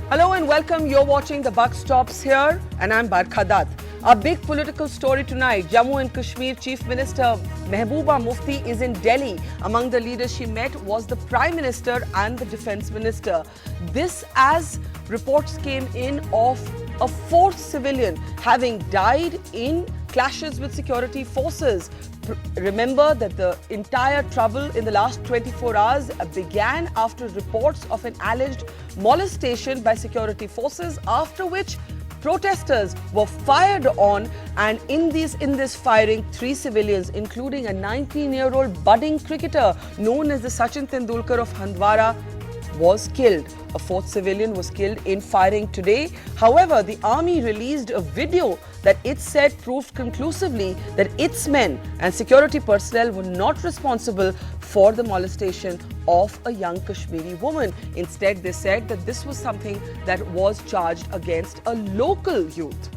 Hello and welcome. You're watching The Buck Stops Here and I'm Barkha Dutt. Our big political story tonight, Jammu and Kashmir Chief Minister Mehbooba Mufti is in Delhi. Among the leaders she met was the Prime Minister and the Defence Minister. This as reports came in of a fourth civilian having died in clashes with security forces. Remember that the entire trouble in the last 24 hours began after reports of an alleged molestation by security forces, after which protesters were fired on, and in this firing, 3 civilians, including a 19-year-old budding cricketer known as the Sachin Tendulkar of Handwara, was killed. A fourth civilian was killed in firing today. However, the army released a video that it said proved conclusively that its men and security personnel were not responsible for the molestation of a young Kashmiri woman. Instead, they said that this was something that was charged against a local youth.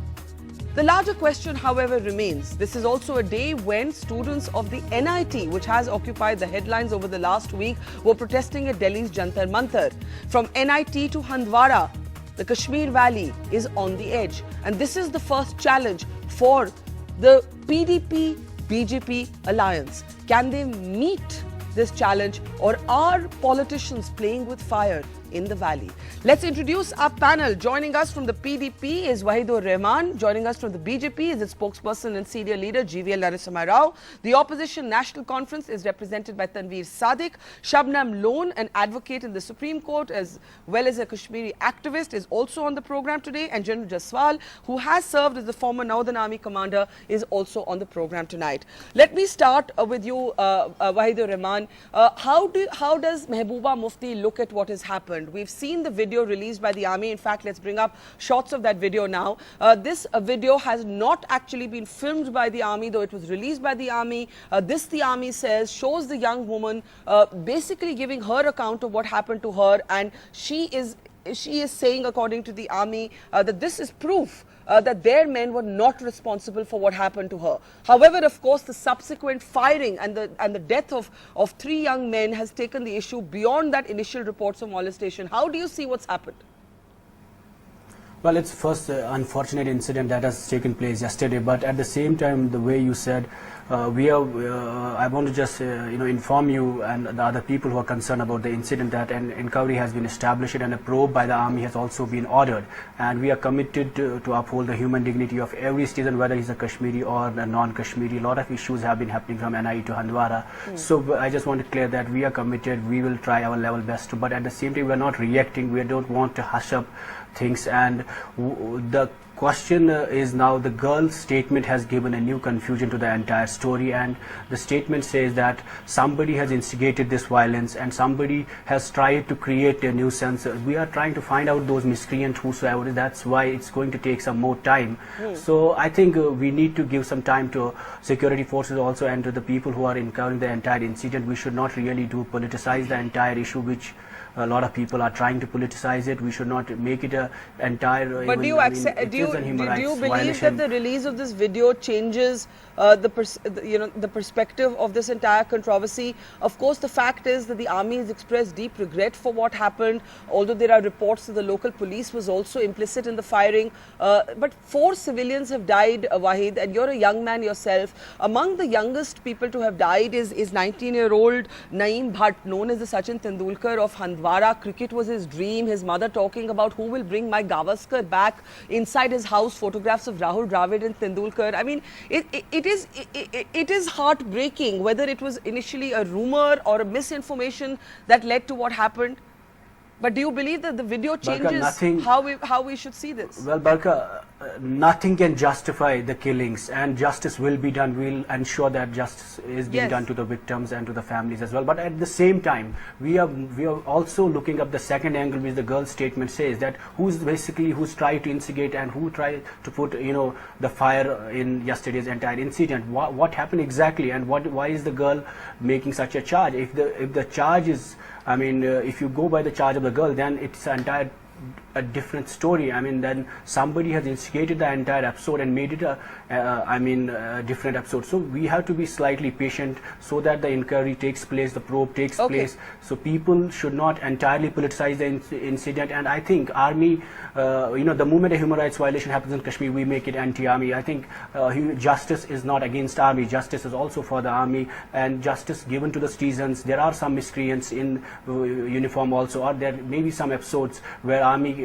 The larger question, however, remains. This is also a day when students of the NIT, which has occupied the headlines over the last week, were protesting at Delhi's Jantar Mantar. From NIT to Handwara, the Kashmir Valley is on the edge. And this is the first challenge for the PDP-BJP alliance. Can they meet this challenge, or are politicians playing with fire in the valley? Let's introduce our panel. Joining us from the PDP is Wahidur Rahman. Joining us from the BJP is its spokesperson and senior leader GVL Narasimha Rao. The Opposition National Conference is represented by Tanveer Sadiq. Shabnam Lone, an advocate in the Supreme Court as well as a Kashmiri activist, is also on the program today. And General Jaswal, who has served as the former Northern Army commander, is also on the program tonight. Let me start with you, Wahidur Rahman. How does Mehbooba Mufti look at what has happened? We've seen the video released by the army. In fact, let's bring up shots of that video now. This video has not actually been filmed by the army, though it was released by the army. The army says, shows the young woman basically giving her account of what happened to her, and she is saying, according to the army, that this is proof that their men were not responsible for what happened to her. However, of course, the subsequent firing and the death of 3 young men has taken the issue beyond that initial reports of molestation. How do you see what's happened? Well, it's first unfortunate incident that has taken place yesterday, but at the same time, the way you said, I want to just inform you and the other people who are concerned about the incident that an inquiry has been established and a probe by the army has also been ordered, and we are committed to uphold the human dignity of every citizen, whether he's a Kashmiri or a non-Kashmiri. A lot of issues have been happening from NIE to Handwara. So I just want to clear that we are committed, we will try our level best to, but at the same time we are not reacting, we don't want to hush up things. And the question is now, the girl's statement has given a new confusion to the entire story, and the statement says that somebody has instigated this violence and somebody has tried to create a nuisance. We are trying to find out those miscreants whosoever. That's why it's going to take some more time. So I think we need to give some time to security forces also and to the people who are encountering the entire incident. We should not really politicize the entire issue, which a lot of people are trying to politicize it. We should not make it a entire. But do you believe that the release of this video changes the perspective of this entire controversy? Of course, the fact is that the army has expressed deep regret for what happened, although there are reports that the local police was also implicit in the firing. But 4 civilians have died, Wahid, and you're a young man yourself. Among the youngest people to have died is 19-year-old Naeem Bhatt, known as the Sachin Tendulkar of Handwara. Cricket was his dream. His mother talking about who will bring my Gavaskar back. Inside his house, photographs of Rahul Dravid and Tendulkar. I mean, it is heartbreaking, whether it was initially a rumor or a misinformation that led to what happened. But do you believe that the video changes how we should see this? Well, Barkha, nothing can justify the killings, and justice will be done. We'll ensure that justice is being done to the victims and to the families as well. But at the same time, we are also looking up the second angle, which the girl's statement says, that who's tried to instigate and who tried to put the fire in yesterday's entire incident. What happened exactly, and why is the girl making such a charge? If the charge is, if you go by the charge of the girl, then it's entire a different story. I mean, then somebody has instigated the entire episode and made it a different episode. So we have to be slightly patient so that the inquiry takes place, the probe takes place. So people should not entirely politicize the incident. And I think army, the moment a human rights violation happens in Kashmir, we make it anti-army. I think justice is not against army. Justice is also for the army, and justice given to the citizens. There are some miscreants in uniform also, or there may be some episodes where army,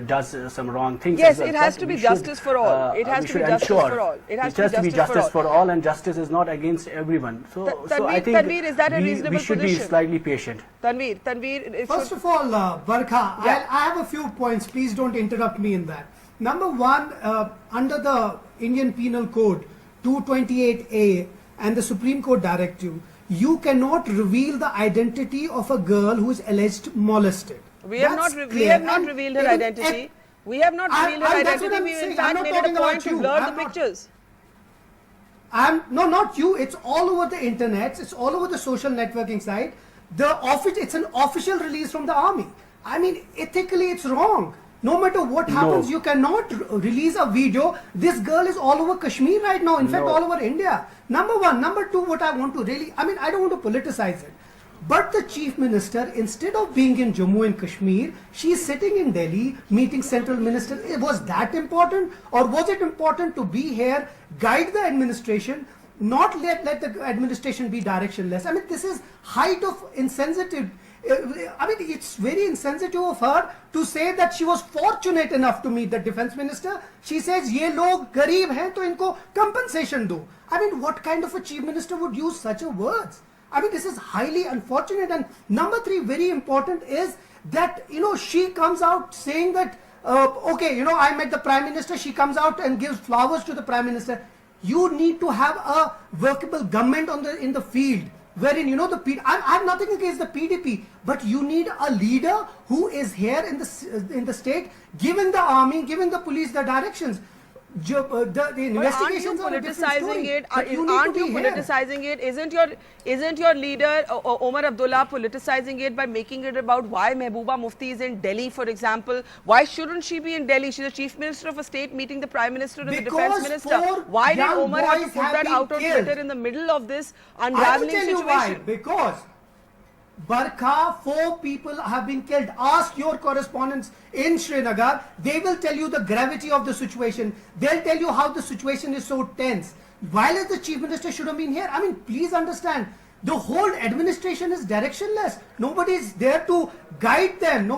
does some wrong things. Yes, it has to be justice for all. It has to be justice for all. It has to be justice for all, and justice is not against everyone. So I think Tanveer, is that a reasonable we should position? be slightly patient. Tanveer, First of all, Barkha, I have a few points. Please don't interrupt me in that. Number one, under the Indian Penal Code 228A and the Supreme Court directive, you cannot reveal the identity of a girl who is alleged molested. we have not revealed her identity. We have not revealed her identity. We in fact made it a point to blur the pictures. No, not you. It's all over the internet. It's all over the social networking site. It's an official release from the army. I mean, ethically, it's wrong. No matter what happens, you cannot release a video. This girl is all over Kashmir right now. In fact, all over India. Number one. Number two, what I want to I don't want to politicize it. But the Chief Minister, instead of being in Jammu and Kashmir, she is sitting in Delhi, meeting Central Minister. Was that important? Or was it important to be here, guide the administration, not let the administration be directionless? I mean, this is height of insensitive. It's very insensitive of her to say that she was fortunate enough to meet the defense minister. She says, ye log gareeb hain, to inko compensation do. I mean, what kind of a chief minister would use such a words? I mean, this is highly unfortunate. And number three, very important, is that, she comes out saying that, I met the prime minister. She comes out and gives flowers to the prime minister. You need to have a workable government in the field, wherein, I have nothing against the PDP, but you need a leader who is here in the state, giving the army, giving the police the directions. The investigations are a different story. Aren't you politicizing it? Isn't your leader Omar Abdullah politicizing it by making it about why Mehbooba Mufti is in Delhi, for example? Why shouldn't she be in Delhi? She's the chief minister of a state meeting the prime minister and the defense minister. Why did Omar have to put that out on Twitter in the middle of this unraveling situation? I will tell you why. Because Barkha, 4 people have been killed. Ask your correspondents in Srinagar. They will tell you the gravity of the situation. They'll tell you how the situation is so tense. While the chief minister should have been here, I mean, please understand, the whole administration is directionless. Nobody is there to guide them.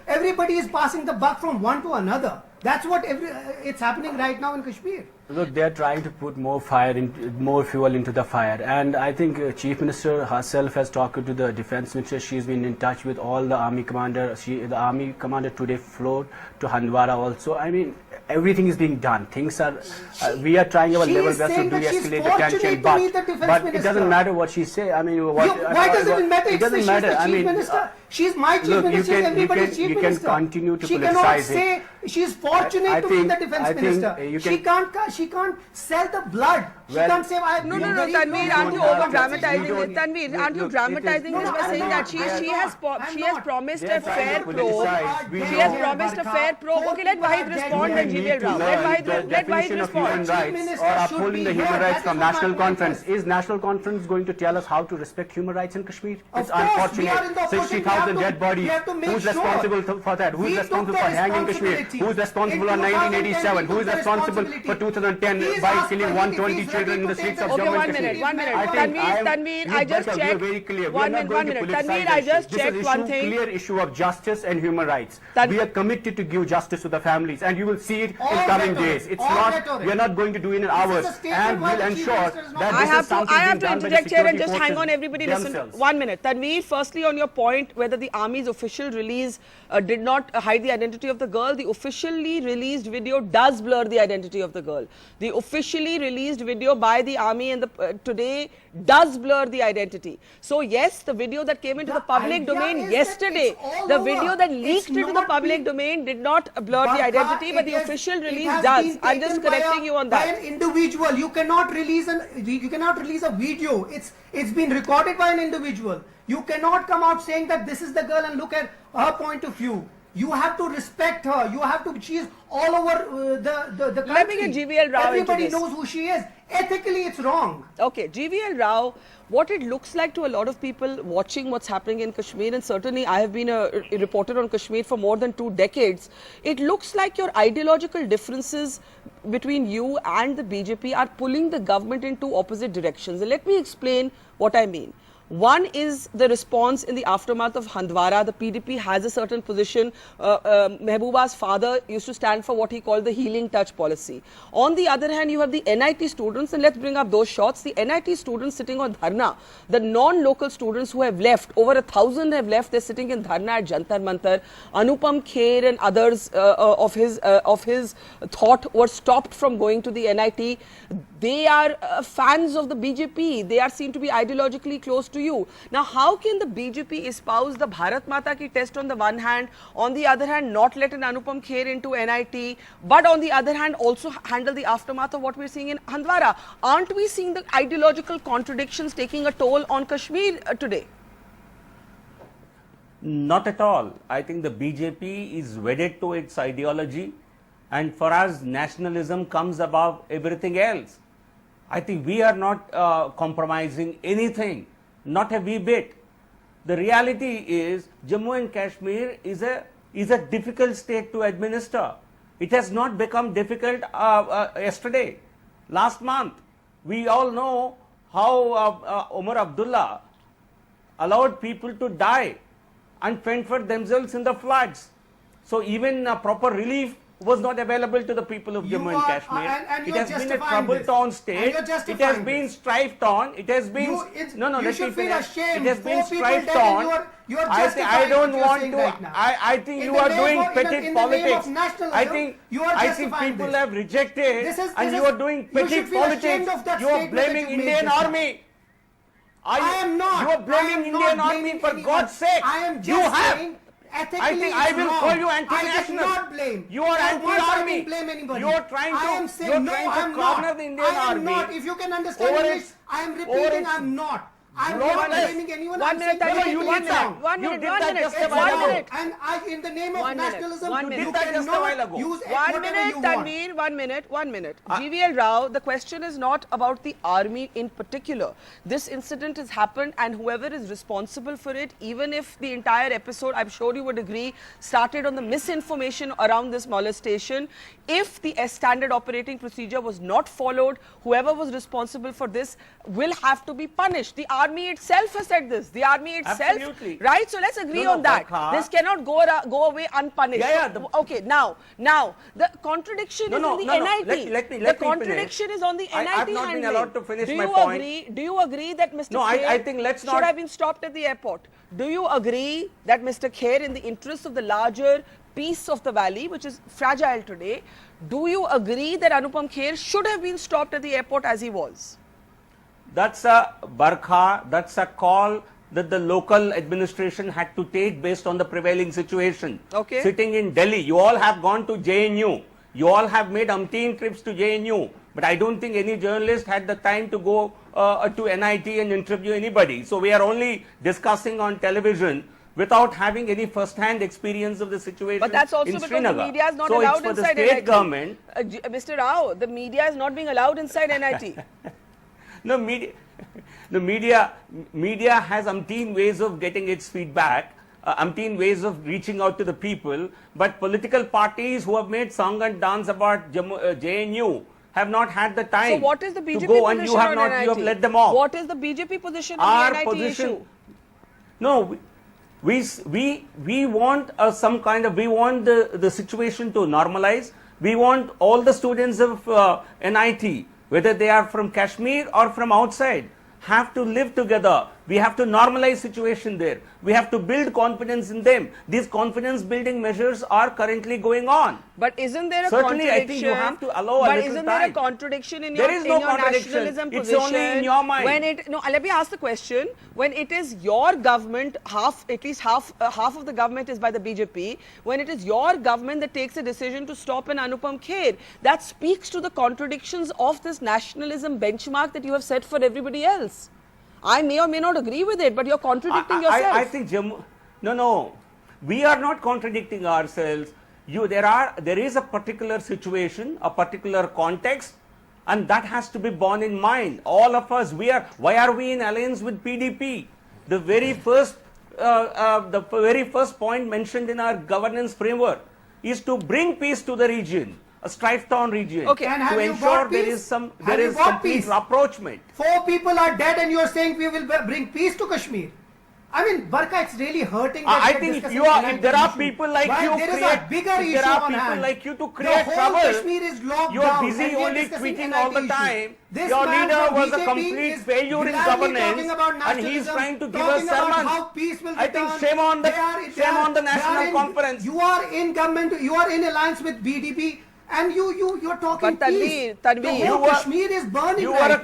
Everybody is passing the buck from one to another. That's what it's happening right now in Kashmir. Look, they are trying to put more fuel into the fire, and I think Chief Minister herself has talked to the Defence Minister. She's been in touch with all the army commander. The army commander today flew to Handwara also. I mean, everything is being done. Things are. We are trying our level best to de-escalate the tension, but it doesn't matter what she say. I mean, why does it matter? It doesn't matter. I mean, she's my chief minister. Everybody's chief minister. You can continue to politicize it. She cannot say she's fortunate to be the defense minister. She can't sell the blood. She can't say, No, Tanveer, aren't you over-dramatizing it? Tanveer, aren't you dramatizing this by saying that she has promised a fair probe? She has promised a fair probe. Okay, let Wahid respond and GVL Rao. Let Wahid respond. Or upholding the human rights from National Conference. Is National Conference going to tell us how to respect human rights in Kashmir? It's unfortunate. 60,000 dead bodies. Who's responsible for that? Who's responsible for hanging Kashmir? Who's responsible on 1987? Who's responsible for 2010 by killing 120 children in the streets of Jammu and Kashmir? One minute. Tanveer, I just checked. Very clear. One minute. Tanveer, I just checked one thing. This is a clear issue of justice and human rights. We are committed to give justice to the families, and you will see it in coming days. It's not. We are not going to do it in hours, and we'll ensure that this is something I have to being done by the interject here and security just hang on, forces everybody listen. themselves. 1 minute. Tanveer, firstly on your point whether the army's official release did not hide the identity of the girl, the officially released video does blur the identity of the girl. The officially released video by the army and today does blur the identity. So yes, the video that came into the public domain yesterday, the video that leaked into the public domain did not blur the identity, but the official release does. I'm just correcting you on that. By an individual, you cannot release a video. It's been recorded by an individual. You cannot come out saying that this is the girl and look at her point of view. You have to respect her. You have to. She is all over the country. Let me get GVL Rao into Everybody this. knows who she is. Ethically, it's wrong. Okay, GVL Rao, what it looks like to a lot of people watching what's happening in Kashmir, and certainly I have been a reporter on Kashmir for more than 2 decades, it looks like your ideological differences between you and the BJP are pulling the government in 2 opposite directions. And let me explain what I mean. One is the response in the aftermath of Handwara. The PDP has a certain position. Mehbooba's father used to stand for what he called the healing touch policy. On the other hand, you have the NIT students, and let's bring up those shots. The NIT students sitting on dharna, the non-local students who have left, over 1,000 have left, they're sitting in dharna at Jantar Mantar. Anupam Kher and others of his thought were stopped from going to the NIT. They are fans of the BJP. They are seen to be ideologically close to you. Now, how can the BJP espouse the Bharat Mata ki test on the one hand, on the other hand, not let an Anupam Kher into NIT, but on the other hand, also handle the aftermath of what we're seeing in Handwara? Aren't we seeing the ideological contradictions taking a toll on Kashmir today? Not at all. I think the BJP is wedded to its ideology, and for us, nationalism comes above everything else. I think we are not compromising anything, not a wee bit. The reality is Jammu and Kashmir is a difficult state to administer. It has not become difficult yesterday. Last month, we all know how Omar Abdullah allowed people to die and fend for themselves in the floods. So even proper relief was not available to the people of Jammu and Kashmir. And it has been a trouble-torn state. It has been strife-torn. It has been you should feel ashamed. It has been 4 people strife-torn. dead and you are I justifying don't what you're want saying to. right now. I think In you the are name doing of- in the- petty in the name of politics. nationalism, I think you are I think justifying people this. have rejected, This is- and this you is- are doing you petty should feel ashamed politics. of that You are statement that blaming you made Indian just now. Army. I am not. You are blaming I am Indian not Army blaming for anyone. God's sake. I am just You have. saying ethically I think it's I will wrong. call you I did anti-national. not blame. You are Not once I anti-army. didn't blame anybody. You are trying to. I am saying you are no, trying I to am corner not. the Indian I am Army. not. If you can understand over English, its- I am over repeating. its- I am not. I am No, not no, blaming anyone. One I'm minute, saying Tanvir, you you did did wrong. that. One You minute, did one that minute, just a It's while one ago. minute. And in the name of 1 minute, nationalism, 1 you minute. did that just a cannot while ago. use One whatever minute, you want. Tanvir, 1 minute, 1 minute. GVL Rao, the question is not about the army in particular. This incident has happened, and whoever is responsible for it, even if the entire episode, I'm sure you would agree, started on the misinformation around this molestation, if the standard operating procedure was not followed, whoever was responsible for this will have to be punished. The army itself has said this. The army itself, Absolutely. right? So let's agree No, on that. Barkha. This cannot go away unpunished. Yeah, So, okay, now the contradiction is in the NIT. Let me the finish. contradiction is on the NIT I've not been handling. allowed to finish Do my you point. agree? Do you agree that Mr. No, Kher I think let's should not- have been stopped at the airport? Do you agree that Mr. Kher, in the interest of the larger peace of the valley, which is fragile today, do you agree that Anupam Kher should have been stopped at the airport as he was? That's a Barkha, that's a call that the local administration had to take based on the prevailing situation. Okay. Sitting in Delhi, you all have gone to JNU. You all have made umpteen trips to JNU. But I don't think any journalist had the time to go to NIT and interview anybody. So we are only discussing on television without having any first-hand experience of the situation. But that's also in because Srinagar. the media is not so allowed it's for inside the state NIT. government. Mr. Rao, the media is not being allowed inside NIT. No, media has umpteen ways of getting its feedback, umpteen ways of reaching out to the people, but political parties who have made song and dance about JNU have not had the time So what is the BJP to go, position and you have on not, NIT? you have let them off. What is the BJP position on Our the NIT position, issue? no, we want some kind of, we want the situation to normalize. We want all the students of NIT, whether they are from Kashmir or from outside, have to live together. We have to normalize situation there. We have to build confidence in them. These confidence building measures are currently going on. But isn't there a Certainly, I contradiction? think you have to allow a but little isn't there a time. contradiction in There your, is no in your contradiction. nationalism It's position? only in your mind. When it let me ask the question. When it is your government, at least half of the government is by the BJP. When it is your government that takes a decision to stop an Anupam Kher, that speaks to the contradictions of this nationalism benchmark that you have set for everybody else. I may or may not agree with it, but you're contradicting yourself. I think Jammu, no, we are not contradicting ourselves. There is a particular situation, a particular context, and that has to be borne in mind. All of us, why are we in alliance with PDP? The very first point mentioned in our governance framework is to bring peace to the region, a strife-torn region, Okay. And to have you ensure got there peace? is some Have there you is got complete peace? rapprochement. 4 people are dead and you're saying we will bring peace to Kashmir. I mean, Barka, it's really hurting that I we're think if discussing there are issue. people like While you there is create, a bigger if issue there are on people hand. like you to The create whole trouble, Kashmir is locked you're down busy and we are only discussing tweeting NIT all the issue. time. This Your man leader from was a BJP complete is failure in gladly talking governance, about and he's nationalism, trying to give talking us about sermons. how peace will I think return. shame on the They are National in- Conference. You are in government, you are in alliance with BDP, and you're talking But peace. Tanveer, The you whole were- Kashmir is burning You right are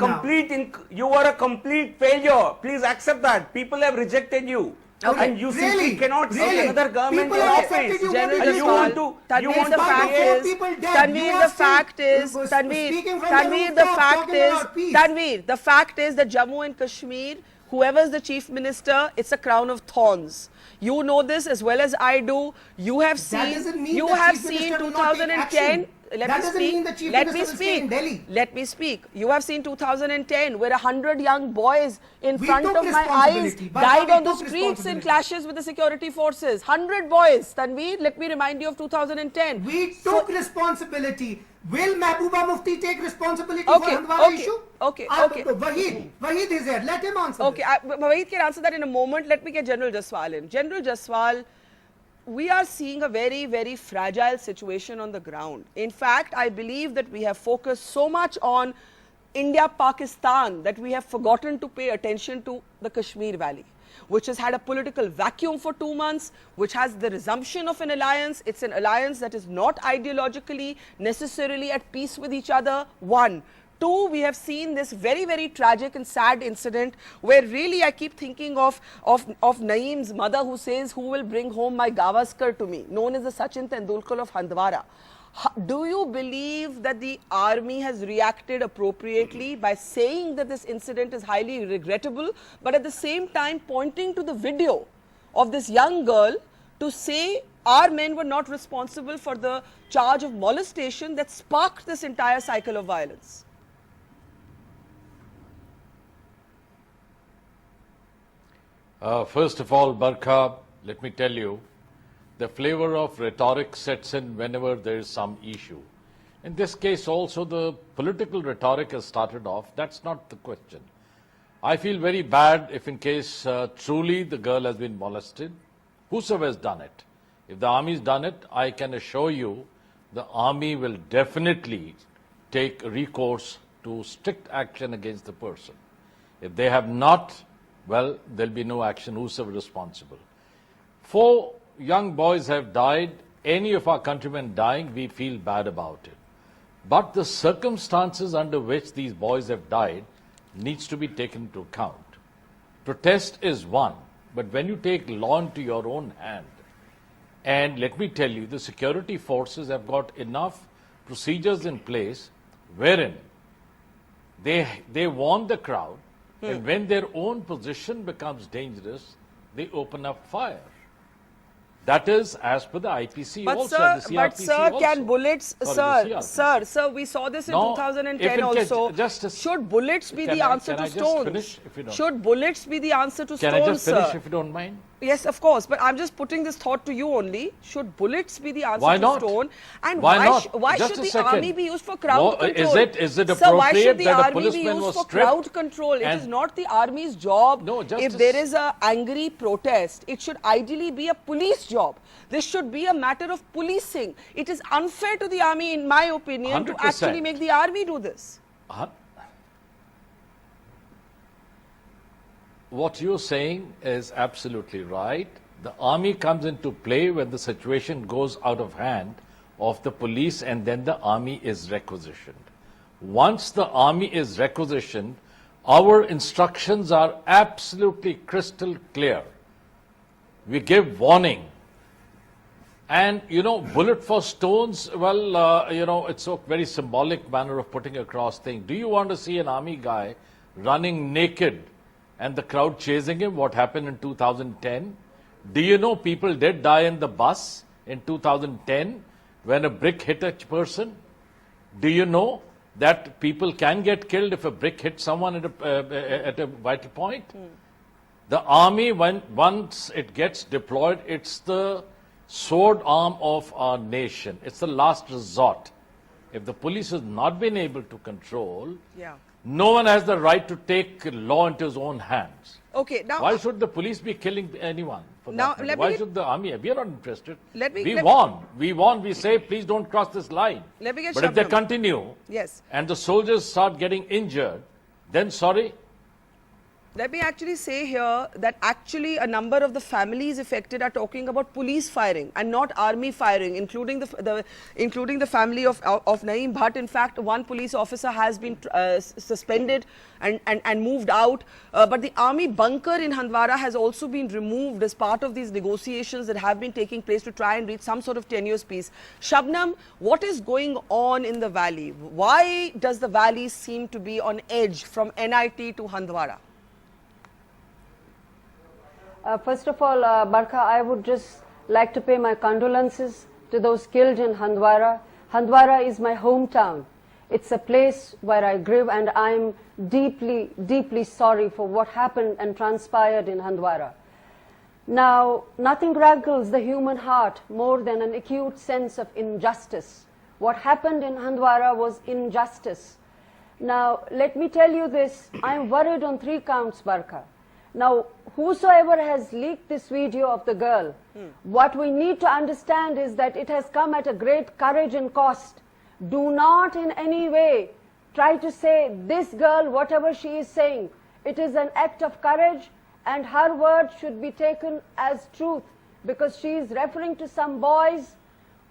a complete failure. Please accept that. People have rejected you. Okay. And you Really? simply cannot see Really? another government People in have office. accepted you. General What And is you this want called? to, you Tanveer, want the to fact create- is, people dead. Tanveer, You the are still fact is, speaking from the Tanveer, the rooftop, fact talking is, about peace. Tanveer, the fact is that Jammu and Kashmir, whoever is the chief minister, it's a crown of thorns. You know this as well as I do. You have seen, doesn't mean you the have chief seen minister will not take 2010. action. Let That me doesn't speak. mean the chief Let me minister will stay in speak. Delhi. Let me speak. You have seen 2010, where 100 young boys in We front took of my eyes responsibility, but died we on the took streets in responsibility. clashes with the security forces. 100 boys. Tanveer, let me remind you of 2010. We took responsibility. Will Mehbooba Mufti take responsibility Okay, for Handwara okay, issue? okay, okay. Wahid is here. Let him answer. Okay, Mawahid can answer that in a moment. Let me get General Jaswal in. General Jaswal, we are seeing a very, very fragile situation on the ground. In fact, I believe that we have focused so much on India-Pakistan that we have forgotten to pay attention to the Kashmir Valley, which has had a political vacuum for 2 months, which has the resumption of an alliance. It's an alliance that is not ideologically necessarily at peace with each other, one. Two, we have seen this very, very tragic and sad incident where really I keep thinking of Naeem's mother who says, who will bring home my Gavaskar to me, known as the Sachin Tendulkar of Handwara. Do you believe that the army has reacted appropriately by saying that this incident is highly regrettable, but at the same time pointing to the video of this young girl to say our men were not responsible for the charge of molestation that sparked this entire cycle of violence? First of all, Barkha, let me tell you, the flavor of rhetoric sets in whenever there is some issue. In this case also, the political rhetoric has started off. That's not the question. I feel very bad if in case truly the girl has been molested, whosoever has done it. If the army has done it, I can assure you the army will definitely take recourse to strict action against the person. If they have not, well, there'll be no action, whosoever responsible. 4 young boys have died. Any of our countrymen dying, we feel bad about it. But the circumstances under which these boys have died needs to be taken into account. Protest is one, but when you take law into your own hand, and let me tell you, the security forces have got enough procedures in place wherein they warn the crowd, and when their own position becomes dangerous, they open up fire. That is as per the IPC But also, sir, and the CRPC can also. bullets, Sorry, the sir, we saw this in No, 2010 if in case- also. just a- Should bullets be Can the I- answer can to I just stones? finish, if you don't- Should bullets be the answer to Can I stones, just finish sir? if you don't mind? Yes, of course, but I'm just putting this thought to you only. Should bullets be the answer Why to not? stone? And Why not? why Just should a the second. army be used for crowd No, control? is it Sir, why should appropriate the that a army be policeman used was for stripped crowd control? It is and- not the army's job. No, just if a there s- is an angry protest, it should ideally be a police job. This should be a matter of policing. It is unfair to the army, in my opinion, to 100%. actually make the army do this. What you're saying is absolutely right. The army comes into play when the situation goes out of hand of the police, and then the army is requisitioned. Once the army is requisitioned, our instructions are absolutely crystal clear. We give warning. And, bullet for stones, well, it's a very symbolic manner of putting across things. Do you want to see an army guy running naked and the crowd chasing him, what happened in 2010? Do you know people did die in the bus in 2010 when a brick hit a person? Do you know that people can get killed if a brick hits someone at a vital point? The army, once it gets deployed, it's the sword arm of our nation. It's the last resort. If the police has not been able to control, Yeah. no one has the right to take law into his own hands. Okay, now Why should the police be killing anyone? For Now, that matter? let Why me- should the army? We are not interested. Let me- we let- warn. We warn. We say, please don't cross this line. Let me get But if they Shabnam. continue, Yes. and the soldiers start getting injured, then sorry. Let me actually say here that actually a number of the families affected are talking about police firing and not army firing, including the family of Naeem Bhatt. In fact, one police officer has been suspended and moved out. But the army bunker in Handwara has also been removed as part of these negotiations that have been taking place to try and reach some sort of tenuous peace. Shabnam, what is going on in the valley? Why does the valley seem to be on edge from NIT to Handwara? First of all, Barkha, I would just like to pay my condolences to those killed in Handwara. Handwara is my hometown. It's a place where I grew, and I'm deeply, deeply sorry for what happened and transpired in Handwara. Now, nothing rankles the human heart more than an acute sense of injustice. What happened in Handwara was injustice. Now, let me tell you this, I'm worried on 3 counts, Barkha. Now, whosoever has leaked this video of the girl, what we need to understand is that it has come at a great courage and cost. Do not in any way try to say this girl, whatever she is saying, it is an act of courage and her word should be taken as truth, because she is referring to some boys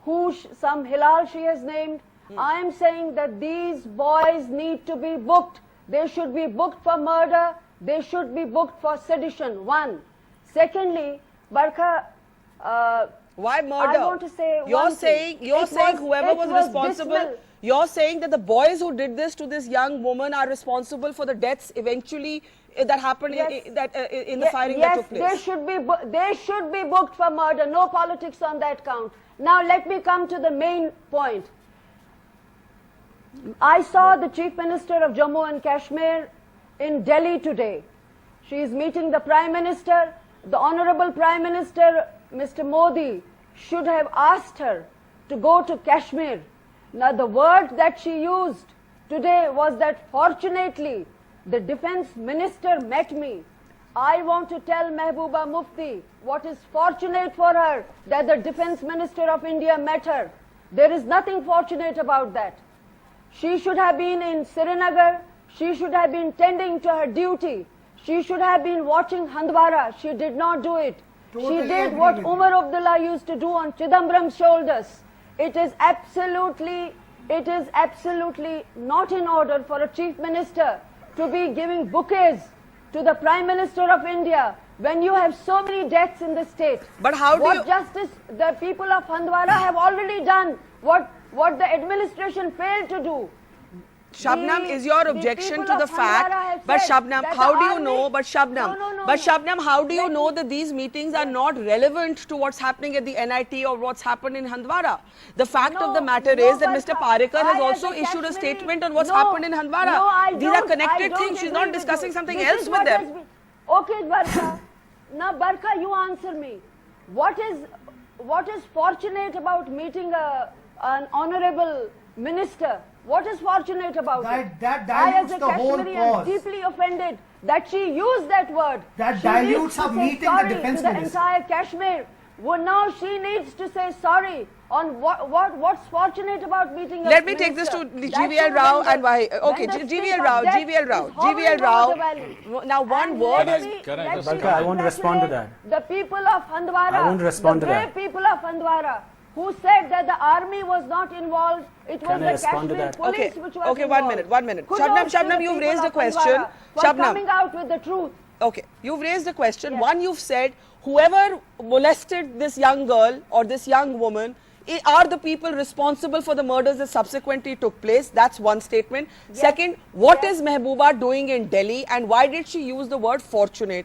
who, some Hilal she has named. I am saying that these boys need to be booked. They should be booked for murder. They should be booked for sedition, 1. Secondly, Barkha, Why murder? I want to say you're one saying thing. you're It saying was- whoever it was was responsible. dismal. You're saying that the boys who did this to this young woman are responsible for the deaths eventually that happened Yes. in the firing yes, that took place. they should be booked for murder. No politics on that count. Now let me come to the main point. I saw the Chief Minister of Jammu and Kashmir in Delhi today. She is meeting the Prime Minister. The Honorable Prime Minister, Mr. Modi, should have asked her to go to Kashmir. Now the word that she used today was that fortunately the Defence Minister met me. I want to tell Mehbooba Mufti what is fortunate for her that the Defence Minister of India met her. There is nothing fortunate about that. She should have been in Srinagar. She should have been tending to her duty. She should have been watching Handwara. She did not do it. Totally She did agree what with you. Umar Abdullah used to do on Chidambaram's shoulders. It is absolutely not in order for a Chief Minister to be giving bouquets to the Prime Minister of India when you have so many deaths in the state. But how do what you- justice the people of Handwara have already done what the administration failed to do. Shabnam, The- is your the objection people to the of Handwara have fact? But said Shabnam, that how the do you army- know? But Shabnam, No. but Shabnam, how do you Let know me- that these meetings are not relevant to what's happening at the NIT or what's happened in Handwara? The fact of the matter is that Mr. Parekar has also issued a statement on what's happened in Handwara. No, I These are don't- connected I don't things. She's agree not with discussing you. something This else is with what them. has been- Okay, Barkha. Now, Barkha, you answer me. What is fortunate about meeting an honorable minister? What is fortunate about it? That I, dilutes as a the whole Kashmiri, am cause. deeply offended that she used that word. That She dilutes needs to her say meeting the sorry defense to the minister. entire Kashmir. Well, now she needs to say sorry on what's fortunate about meeting. Let me take this to GVL Rao and why. Okay, GVL Rao, GVL Rao, GVL Rao. Now, one word Can I- is. can I let just- me Balka, I want to respond to congratulate The people of Handwara, I want to respond the to brave that. people of Handwara, who said that the army was not involved. It was Can I the respond to Kashmir that? police Okay, which was okay, involved. 1 minute. Kudos Shabnam, to the you've people raised a of question. Handwara for Shabnam. coming out with the truth. Okay, you've raised a question. Yes. One, you've said whoever molested this young girl or this young woman are the people responsible for the murders that subsequently took place. That's one statement. Yes. Second, what Yes. is Mehbooba doing in Delhi and why did she use the word fortunate?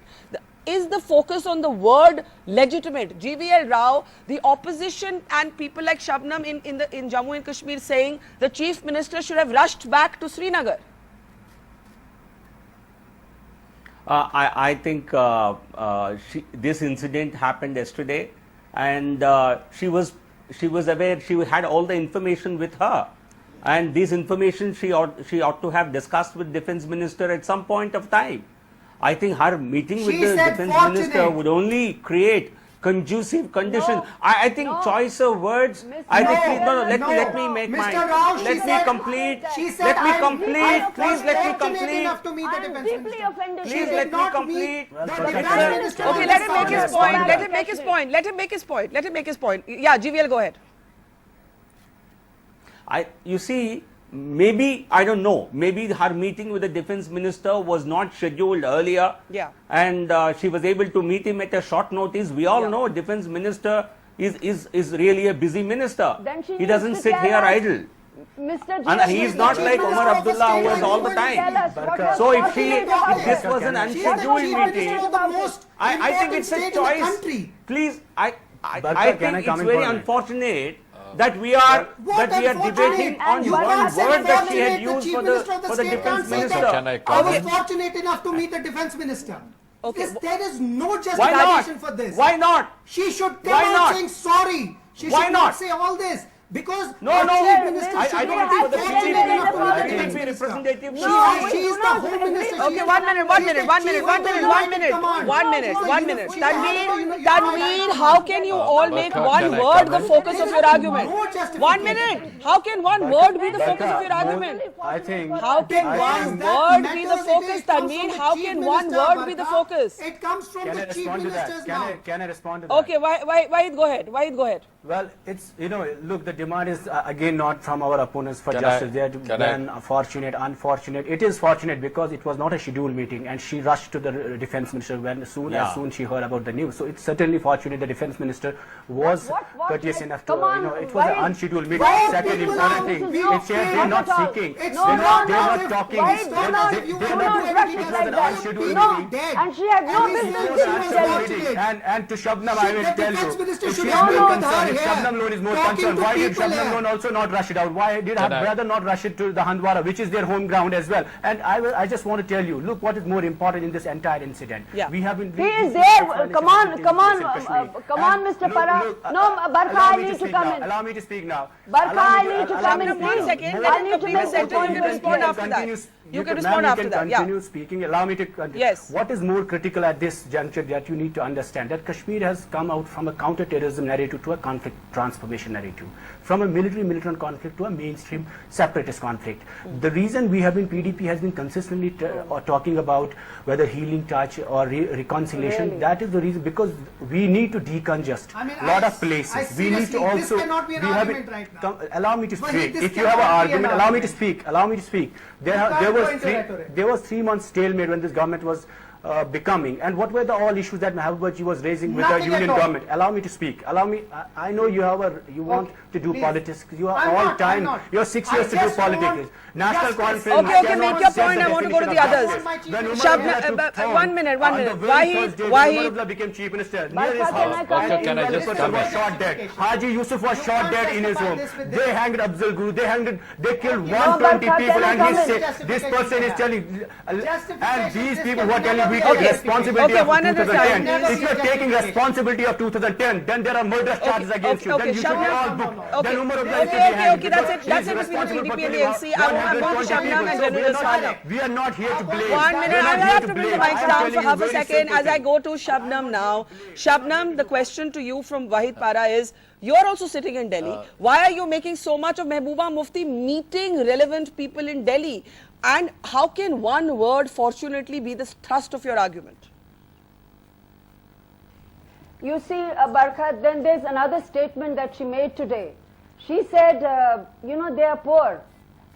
is the focus on the word legitimate? GVL Rao, the opposition and people like Shabnam in Jammu and Kashmir saying the Chief Minister should have rushed back to Srinagar. I think this incident happened yesterday, and she was aware. She had all the information with her, and this information she ought to have discussed with Defence Minister at some point of time. I think her meeting with She the said Defence fortunate. Minister would only create conducive condition. No, I think no. choice of words. Mr. I think No, let me make Mr. my Rao, she let me said- complete. She said, Let me I'm complete. Please let me fortunate complete. enough to meet the I'm defense deeply minister. offended. She Please did let me not complete. meet the Well, defense sir. minister. Okay, on let the him make his Southern point. border. Let him make his point. Let him make his point. Let him make his point. Yeah, GVL, go ahead. You see, maybe, I don't know, maybe her meeting with the Defence Minister was not scheduled earlier. Yeah. And she was able to meet him at a short notice. We all know Defence Minister is really a busy minister. Then she He needs doesn't to sit tell here us, idle. Mr. And G. he is not like Omar Abdullah who was all the time. Tell us what was So if fortunate if about this it. was an She is the unscheduled chief meeting, minister of the most I think important it's a state in the choice. country. Please, I Barkha, can I think come it's in very for a minute? unfortunate that we are What unfortunate? debating on And one what word that she had unfortunate, the used chief for minister of the state defense can't say minister. that. Can I I come was in? fortunate enough to meet the defense minister. Okay, There is no Why justification not? for this. Why not? She should come Why out not? saying sorry. She Why should not? not say all this. Because No, our no, chief minister I should don't not think be for the fortunate PDP enough to meet the PDP defense minister. representative. No, She is the home minister. Okay, 1 minute, 1 minute, 1 minute, 1 minute, 1 minute, 1 minute, 1 minute. Tanveen, how can you all make Barkha, one can I word come the in? focus of your argument? No justification. 1 minute. How can one word be the focus of your Barkha, argument? I think How can I one think- word That be the matters, focus, it comes Tanveen? from the How chief can one minister, word be the Barkha. focus? It comes from Can I the chief respond to that? minister's mouth. Can I respond to that? Okay, why go ahead? Why go ahead? Well, it's, look, the demand is again not from our opponents for Can justice. I- They are to can ban fortunate, unfortunate. It is fortunate because it was not a scheduled meeting and she rushed to the defense minister as soon she heard about the news. So it's certainly fortunate the defense minister was What- courteous like, enough to, come on, it was an why- unscheduled meeting. why Second people important are- thing, we- it's here, they're not not at all. seeking. It's They're not not now. talking. Why It's do not not, now. You do cannot not do rush anything it else. like an that? unscheduled No, meeting. Dead. and she had no And business it's being not in about Delhi. it. And to Shabnam, I The will tell defense you, minister if should she have is been more with her concerned, if here, Shabnam Loan is more talking concerned, to why did people Shabnam here. Loan also not rush it out? Why did her Can I- brother not rush it to the Handwara, which is their home ground as well? And I just want to tell you, look what is more important in this entire incident. Yeah. We have been. He is there. Come on, come on, Mr. Para. No, Barkha, I need to come in. Allow me to speak now. Barkha, Allow I me need to allow come me in, to One please. second, I let him need to complete make the a sentence. point You can with respond you. after that. Continue- You can ma'am, respond after that. Yeah. Continue speaking. Allow me to continue. Yes. What is more critical at this juncture that you need to understand that Kashmir has come out from a counter-terrorism narrative to a conflict transformation narrative, from a military-militant conflict to a mainstream separatist conflict. The reason we have been PDP has been consistently talking about whether healing touch or reconciliation. Really? That is the reason because we need to decongest I mean, a lot I- of places. I We need to seriously, this also. cannot be an we have argument right now. Allow me to But speak. this If you have an cannot be an argument, allow me to argument. speak. Allow me to speak. can't go into rhetoric. There was 3 months stalemate when this government was becoming. And what were the all issues that Mahabubaji was raising with the Nothing at union all. government? Allow me to speak. Allow me. I know you have you want to do please. politics. You are I'm all not, time. I'm not. You have 6 I years to do just politics. want National justice. conference. Okay, okay, cannot make your set point. the I want to go to definition the of others. justice. When Umar Shabnam, Abdullah took throne one minute. on the very Wahid, first day when Wahid. Umar Abdullah became chief minister, near Barkha, his can house, I come and in? Can I just person come was in? shot dead. Haji Yusuf was You shot can't dead in his justify home. this with They this. hanged Afzal Guru. They killed No, 120 Barkha, people, can I and come he in? said this person is telling, and Justification, these this people can who are telling we never take be a responsibility Okay, of one at a time, 2010. please. If you are taking responsibility of 2010, then there are murder charges against you. okay, Then you should be Shabnam. all booked. Okay, Then Umar Abdullah okay, should be okay, hanged okay, that's because it. That's he it is between the responsible PDP for and the killing ANC. I'm going to 120 Shabnam people. and So then we we'll are respond. not- We are not here to blame. 1 minute. We are not I here have to to bring the blame. mics I am down telling for you half a very second simple as I thing. go to Shabnam now. Shabnam, the question to you from Wahid Para is, you're also sitting in Delhi. Why are you making so much of Mehbooba Mufti meeting relevant people in Delhi? And how can one word, fortunately, be the thrust of your argument? You see, Barkha, then there's another statement that she made today. She said, they are poor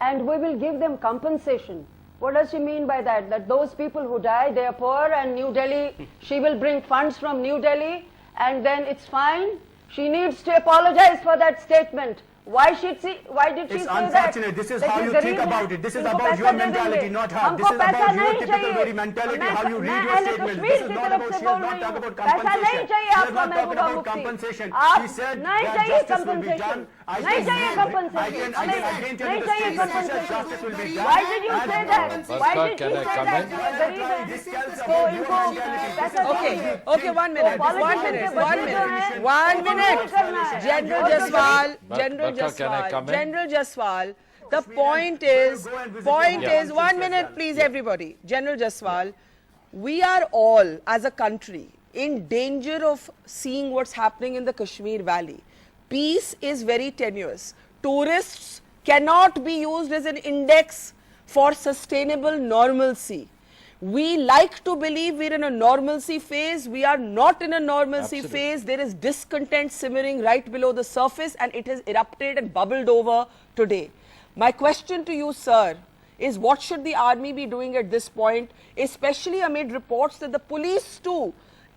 and we will give them compensation. What does she mean by that? That those people who die, they are poor and New Delhi, she will bring funds from New Delhi and then it's fine? She needs to apologize for that statement. Why did she It's say that? unfortunate. This is that how ये you गरीब think है, about it. This is इनको about पैसा your they mentality, देंगे। not her. हमको This is पैसा about your नहीं typical चाहिए। very mentality, मैं- how you read मैं your अहले statement. कश्मीर This is की not तरफ about, से she बोल is not रही talking हूँ। about पैसा नहीं compensation. चाहिए She is आपको not talking Mehbooba about Mufti. compensation. आप She said नहीं that चाहिए justice will be compensation। done. I नहीं can चाहिए read- compensation। I can tell नहीं you the चाहिए statement. She said compensation। justice will be done. Why did you say that? Why Barka, did can you I say come that? in? ये गरीब है। This tells तो about इनको your mentality. पैसा Okay, चाहिए। okay, 1 minute, तो 1 politician minute, के 1 बच्चे जो minute, हैं, 1 उनको minute. rule करना है। General और जो Jaswal, But- General Barka, can I Jaswal, come in? General Jaswal. The point is, go and visit your Yeah. 1 minute, please, everybody. General Jaswal, we are all, as a country, in danger of seeing what's happening in the Kashmir Valley. Peace is very tenuous. Tourists cannot be used as an index for sustainable normalcy. We like to believe we're in a normalcy phase. We are not in a normalcy Absolutely. phase. There is discontent simmering right below the surface, and it has erupted and bubbled over today. My question to you, sir, is what should the army be doing at this point, especially amid reports that the police too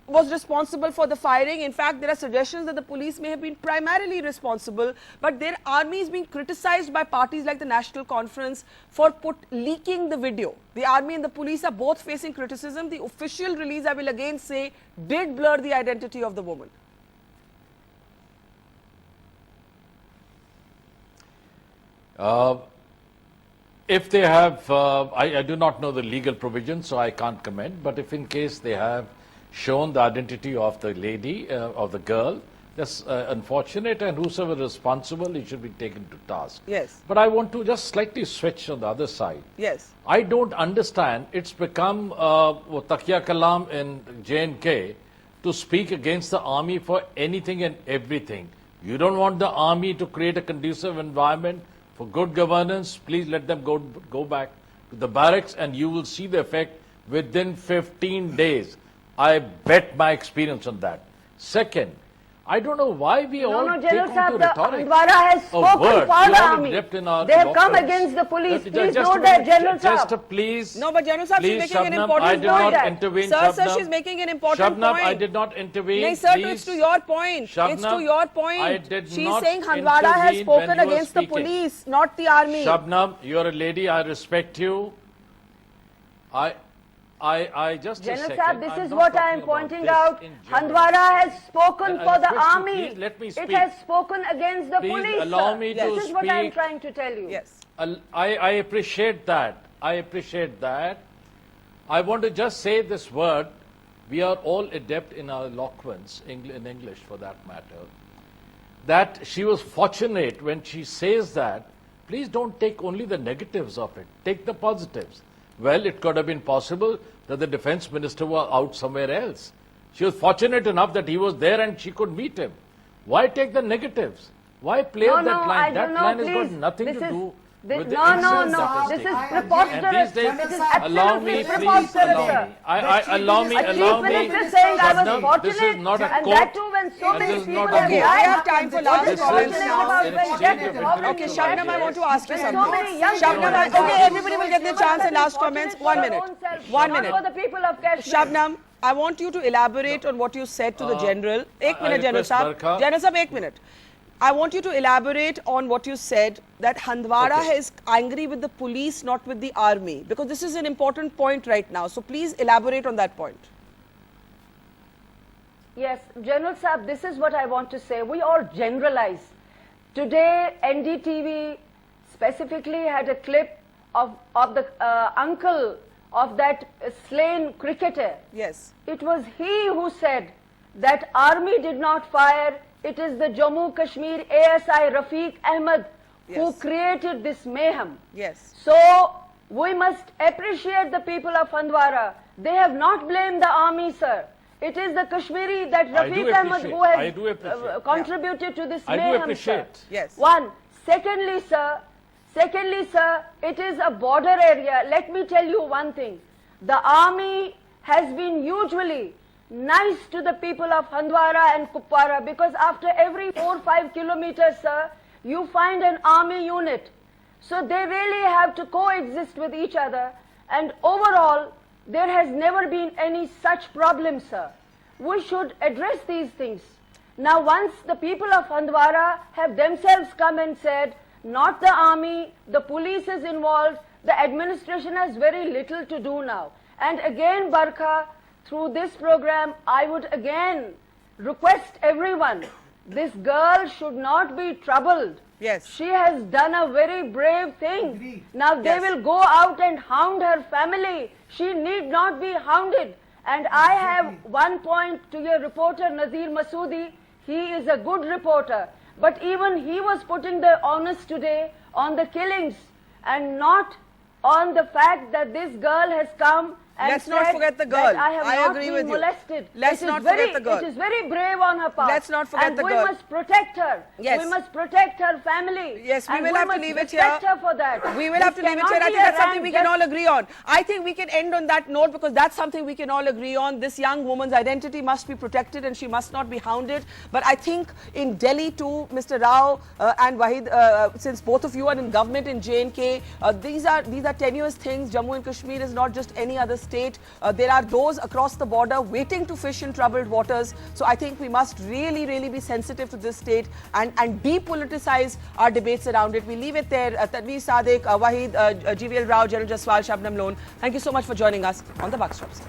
was responsible for the firing. In fact, there are suggestions that the police may have been primarily responsible, but their army is being criticized by parties like the National Conference for leaking the video. The army and the police are both facing criticism. The official release, I will again say, did blur the identity of the woman. If they have, I do not know the legal provisions, so I can't comment, but if in case they have shown the identity of the lady, of the girl, that's unfortunate, and whosoever responsible, he should be taken to task. Yes. But I want to just slightly switch on the other side. Yes. I don't understand. It's become Taqiyya Kalam in J&K to speak against the army for anything and everything. You don't want the army to create a conducive environment for good governance. Please let them go back to the barracks, and you will see the effect within 15 days. I bet my experience on that. Second, I don't know why we all take General on Sahab, to the rhetoric. Hindwara has A spoken word. for We the all army. adept in our They have come lockers. against the police. Just Please a note minute. that, General Just Sahab. please. No, but General Sahab, she's Please, making an Shabnam, important I did point. not that. intervene. Sir, Shabnam. she's making an important Shabnam, point. I did not intervene. No, sir, Please. it's to your point. It's to Shabnam, your point. I did She's not saying Hindwara has intervene spoken when you were against the speaking. police, not the army. Shabnam, you're a lady. I respect you. I just General a second. Sahab, this I'm is not what I am talking about pointing this out. in general. Handwara has spoken I for the request you, army. please let me It speak. has spoken against the Please police. allow sir. me This to is what I am speak. trying to tell you. Yes. I appreciate that. I appreciate that. I want to just say this word. We are all adept in our eloquence, in English for that matter. That she was fortunate when she says that. Please don't take only the negatives of it. Take the positives. Well, it could have been possible that the defense minister was out somewhere else. She was fortunate enough that he was there and she could meet him. Why take the negatives? Why play No, that no, line? I that don't know, line has please. got nothing This to is- do This, with the no, no, incident no. that This is taken. preposterous. And these days, It is allow absolutely me, please preposterous, allow sir. me. Allow me, A allow chief me. minister saying I was Shabnam, fortunate, this is not a and court. that too when so And many this is people not a have Okay, court. I died. have time for What last is This comments is fortunate now. about an when exchange that of problem Okay, intellectual Shabnam, I want to ask you When something. so many young Shabnam, people okay, have everybody will died. get the chance and last Fortunate comments. for 1 their minute. own self, 1 not minute. for the people of Kashmir. Shabnam, I want you to elaborate on what you said to the general. Ek I minute, General request Sahab. Barkha. General Sahab, ek minute. I want you to elaborate on what you said, that Handwara Okay. is angry with the police, not with the army, because this is an important point right now. So please elaborate on that point. Yes, General Saab, this is what I want to say. We all generalize. Today, NDTV specifically had a clip of the uncle of that slain cricketer. Yes. It was he who said that army did not fire. It is the Jammu Kashmir ASI Rafiq Ahmed who Yes. created this mayhem. Yes. So we must appreciate the people of Handwara. They have not blamed the army, sir. It is the Kashmiri that I do Rafiq Ahmed appreciate. who I has do appreciate. contributed to this I do mayhem, appreciate. sir. Yes. One. Secondly, sir, it is a border area. Let me tell you one thing. The army has been usually nice to the people of Handwara and Kupwara, because after every 4 or 5 kilometers, sir, you find an army unit. So they really have to coexist with each other, and overall there has never been any such problem, sir. We should address these things. Now once the people of Handwara have themselves come and said, not the army, the police is involved, the administration has very little to do now. And again, Barkha, through this program, I would again request everyone, this girl should not be troubled. Yes. She has done a very brave thing. Agreed. Now they Yes. will go out and hound her family. She need not be hounded. And I have one point to your reporter Nazir Masoodi. He is a good reporter. But even he was putting the onus today on the killings and not on the fact that this girl has come and Let's not said forget the that girl. I have I not agree been with you. molested. Let's It is not very, forget the girl. It is very brave on her part. Let's not forget and the we girl. must protect her. Yes. We must protect her family. Yes, we and will have to must leave it respect here. her for that. We will This have to leave it cannot here. I be think a that's something rant we can just- all agree on. I think we can end on that note because that's something we can all agree on. This young woman's identity must be protected and she must not be hounded. But I think in Delhi too, Mr. Rao and Wahid, since both of you are in government in J&K, these are tenuous things. Jammu and Kashmir is not just any other state. There are those across the border waiting to fish in troubled waters. So I think we must really, really be sensitive to this state and depoliticize our debates around it. We leave it there. Tanveer Sadiq, Wahid, GVL Rao, General Jaswal, Shabnam Lone. Thank you so much for joining us on the Buck Stops.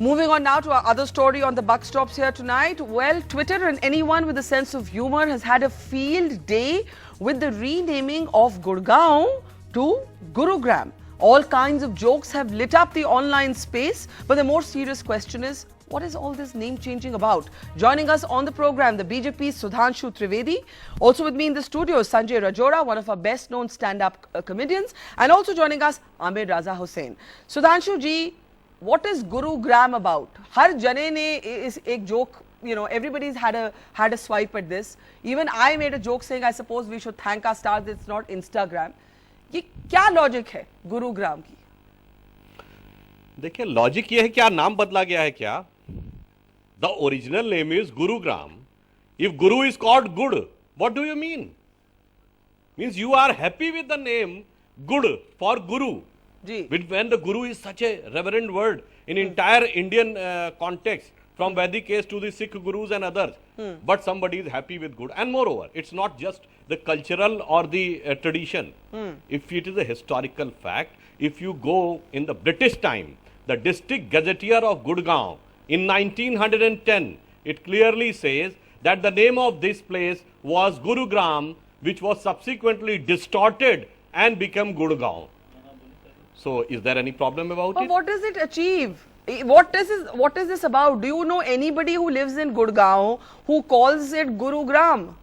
Moving on now to our other story on the Buck Stops here tonight. Well, Twitter and anyone with a sense of humor has had a field day with the renaming of Gurgaon to Gurugram. All kinds of jokes have lit up the online space, but the more serious question is, what is all this name changing about? Joining us on the program, the BJP's Sudhanshu Trivedi. Also with me in the studio is Sanjay Rajora, one of our best known stand-up comedians. And also joining us, Amir Raza Hussain. Sudhanshu ji, what is Gurugram about? Har jane ne is ek joke, you know, everybody's had a swipe at this. Even I made a joke saying I suppose we should thank our stars, it's not Instagram. ये क्या logic है गुरुग्राम की? देखिए logic ये है क्या नाम बदला गया है क्या? The original name is Gurugram. If Guru is called good, what do you mean? Means you are happy with the name good for Guru. Ji. When the Guru is such a reverend word in entire Indian context, from Vedic age to the Sikh Gurus and others, but somebody is happy with good. And moreover, it's not just the cultural or the tradition. If it is a historical fact, if you go in the British time, the district gazetteer of Gurgaon in 1910, it clearly says that the name of this place was Gurugram, which was subsequently distorted and became Gurgaon. So, is there any problem about But it? what does it achieve? What is this about? Do you know anybody who lives in Gurgaon who calls it Gurugram?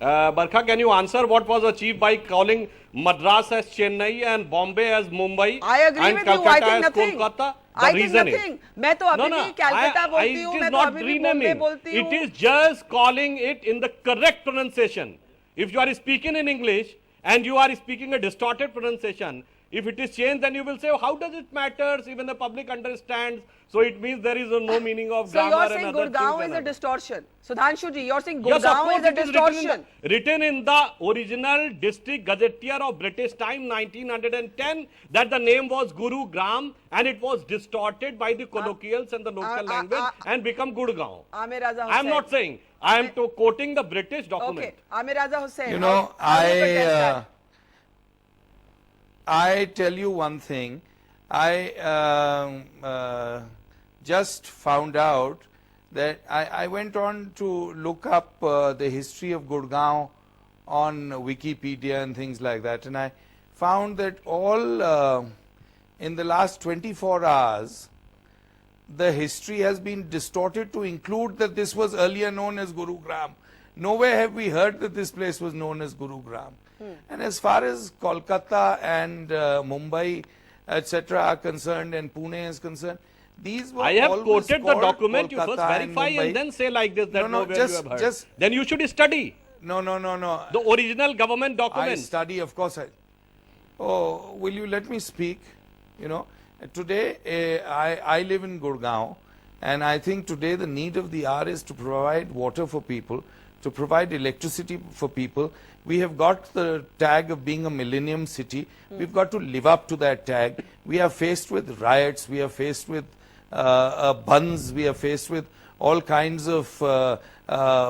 Barkha, can you answer what was achieved by calling Madras as Chennai and Bombay as Mumbai? I agree and with you. Calcutta I think as nothing. Kolkata? The I think reason nothing. is, मैं तो अभी भी Calcutta बोलती it हूँ, is मैं तो not अभी भी renaming. Bombay बोलती हूँ. It is just calling it in the correct pronunciation. If you are speaking in English and you are speaking a distorted pronunciation, if it is changed, then you will say, oh, how does it matter? Even the public understands. So it means there is no meaning of So grammar you're and saying other things. Gurgaon is and a other. distortion. Sudhanshu ji, you're saying Yes, of Gurgaon course, is a it is distortion. written in the original district gazetteer of British time 1910 that the name was Gurugram and it was distorted by the colloquials and the local language and become Gurgaon. Amir Raza Hussain. I am not saying. I am quoting the British document. Okay, Amir Raza Hussain. You know, how do you contest that? I tell you one thing. I just found out that I went on to look up the history of Gurgaon on Wikipedia and things like that, and I found that all in the last 24 hours the history has been distorted to include that this was earlier known as Gurugram. Nowhere have we heard that this place was known as Gurugram. And as far as Kolkata and Mumbai, etc. are concerned and Pune is concerned, these were I have always quoted the called document. You Kolkata first verify Mumbai. and then say like this that No, no, nowhere just- you have heard. just- Then you should study No. the original government I document. study, of course. Oh, will you let me speak? You know, today I live in Gurgaon, and I think today the need of the hour is to provide water for people, to provide electricity for people. We have got the tag of being a millennium city. We've got to live up to that tag. We are faced with riots. We are faced with buns. We are faced with all kinds of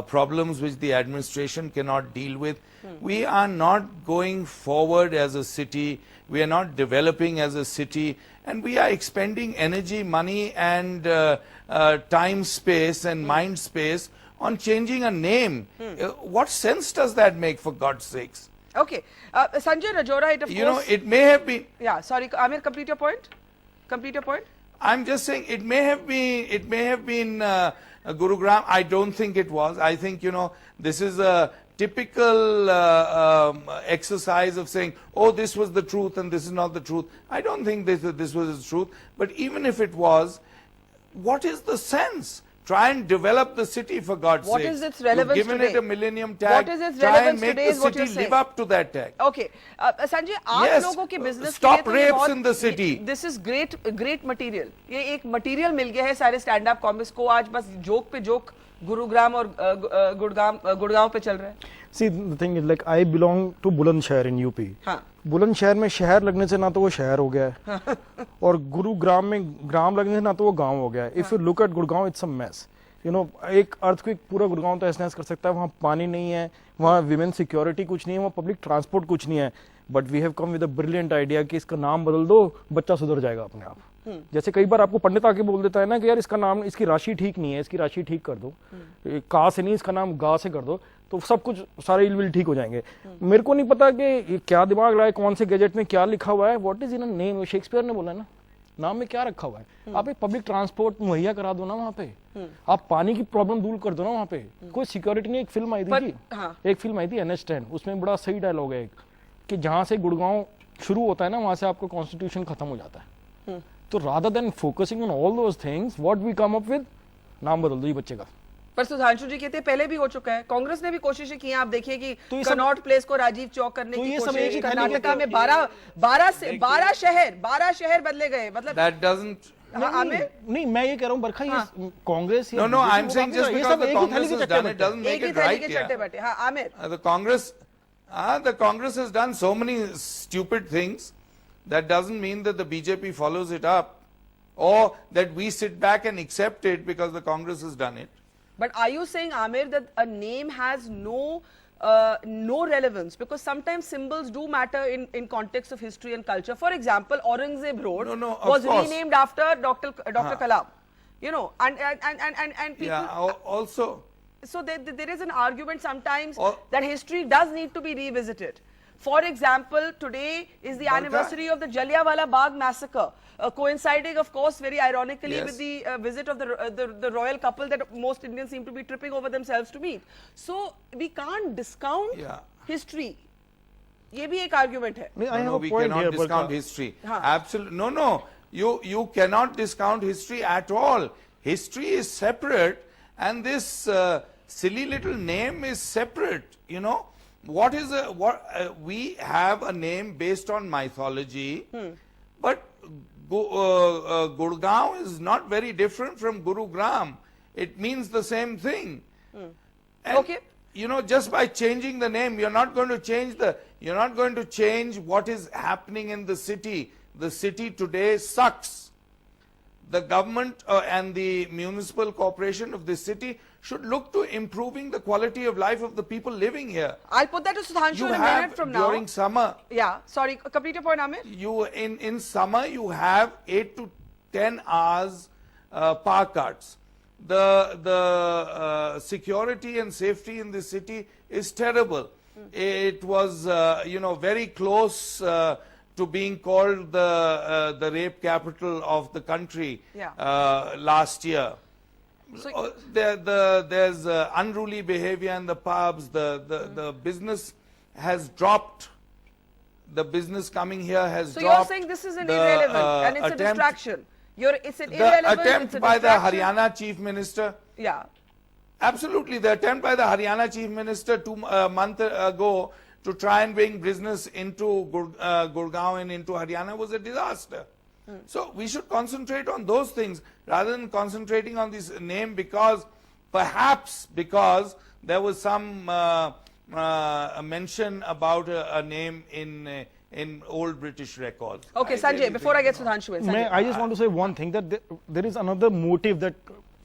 problems which the administration cannot deal with. We are not going forward as a city. We are not developing as a city. And we are expending energy, money and time space and mind space on changing a name. What sense does that make, for God's sakes? Okay. Sanjay Rajora, it of You course... know, it may have been... Yeah, sorry, Amir, complete your point. Complete your point. I'm just saying it may have been Gurugram. I don't think it was. I think, you know, this is a typical exercise of saying, oh, this was the truth and this is not the truth. I don't think this was the truth. But even if it was, what is the sense? Try and develop the city, for God's sake. What is its relevance You've given today? it a millennium tag. What is its Try relevance and make today the is what city you're saying. live up to that tag. Okay. Sanjay, आप Yes, लोगों के business stop के लिए तो ये rapes बहुत- in the city. This is great material. ये एक material मिल गया है सारे stand up comics को, आज बस जोक पे जोक गुरुग्राम और गुड़गांव पे चल रहा है. See, the thing is, like, I belong to Bulandshahr in UP. हाँ. बुलंदशहर में शहर लगने से ना तो वो शहर हो गया है और गुरुग्राम में ग्राम लगने से ना तो वो गांव हो गया है. If you look at Gurgaon, it's a mess. You know, एक अर्थक्वेक पूरा गुड़गांव तो ऐसा कर सकता है. वहाँ पानी नहीं है, वहाँ विमेन सिक्योरिटी कुछ नहीं है, वहाँ पब्लिक ट्रांसपोर्ट कुछ नहीं है. But we have come with a brilliant idea कि इसका नाम बदल दो, बच्चा सुधर जाएगा अपने आप. जैसे कई बार आपको पंडित आके बोल देता है ना कि यार इसका नाम, इसकी राशि ठीक नहीं है, इसकी राशि ठीक कर दो, का से नहीं, इसका नाम गा से कर दो, तो सब कुछ सारे इलविल ठीक हो जाएंगे. मेरे को नहीं पता कि ये क्या दिमाग लाए, कौन से गैजेट में क्या लिखा हुआ है. What is in a name? Shakespeare ने बोला है ना, नाम में क्या रखा हुआ है. आप एक पब्लिक ट्रांसपोर्ट मुहैया करा दो ना वहाँ पे. आप पानी की प्रॉब्लम दूर कर दो ना वहाँ पे. कोई सिक्योरिटी नहीं. एक फिल्म आई थी, एक फिल्म आई थी NH10, उसमें बड़ा सही डायलॉग है कि जहाँ से गुड़गांव शुरू होता है ना, वहां से आपका कॉन्स्टिट्यूशन खत्म हो जाता है. तो rather than focusing on all those things, what we come up with, नाम बदल दो ये बच्चे का. पर सुधांशु जी कहते हैं पहले भी हो चुका है. कांग्रेस ने भी कोशिशें की हैं. आप देखिए कि तो ये कनॉट प्लेस को राजीव चौक करने तो की ये सब एक कोशिश. ही थाली कर्नाटका के- में 12 शहर बदले गए. मतलब That doesn't... आमिर, नहीं, मैं ये कह रहा हूँ बरखा, ये Congress No, I'm saying just because the Congress has done it doesn't make एक ही it थाली right. के Yeah. चट्टे बटे. हाँ, Aamir. The Congress has done so many stupid things. That doesn't mean that the BJP follows it up, or that we sit back and accept it because the Congress has done it. But are you saying, Amir, that a name has no relevance? Because sometimes symbols do matter in context of history and culture. For example, Aurangzeb Road No, of was course. renamed after Dr. Kalam. You know, and people... Yeah, also... So there is an argument sometimes Or- that history does need to be revisited. For example, today is the anniversary of the Jallianwala Bagh massacre, coinciding, of course, very ironically Yes. with the visit of the royal couple that most Indians seem to be tripping over themselves to meet. So we can't discount Yeah. history. ये भी एक argument है. I have No, a we point cannot here, discount Barkha. history. Huh. Absolutely. No. You cannot discount history at all. History is separate, and this silly little name is separate. You know, we have a name based on mythology, but Gurgaon is not very different from Gurugram. It means the same thing. And, Okay. you know, just by changing the name, you're not going to change what is happening in the city. The city today sucks. The government and the municipal corporation of this city should look to improving the quality of life of the people living here. I'll put that to Sudhanshu You in a minute have from now. during summer, Yeah, sorry, complete your point, Amir. you in summer you have 8 to 10 hours power cuts. The security and safety in this city is terrible. It was very close to being called the rape capital of the country last year. So- There's unruly behavior in the pubs. The business has dropped. The business coming here has So dropped. you're saying this is an The, irrelevant and it's a attempt- distraction. It's an The irrelevant, attempt it's a by the distraction. Haryana Chief Minister. Yeah. Absolutely, the attempt by the Haryana Chief Minister a month ago to try and bring business into Gurgaon and into Haryana was a disaster. So we should concentrate on those things rather than concentrating on this name, because perhaps because there was some mention about a name in old British records. Okay, Sanjay, before I get Sudhanshu in, Sanjay. I just want to say one thing, that there is another motive that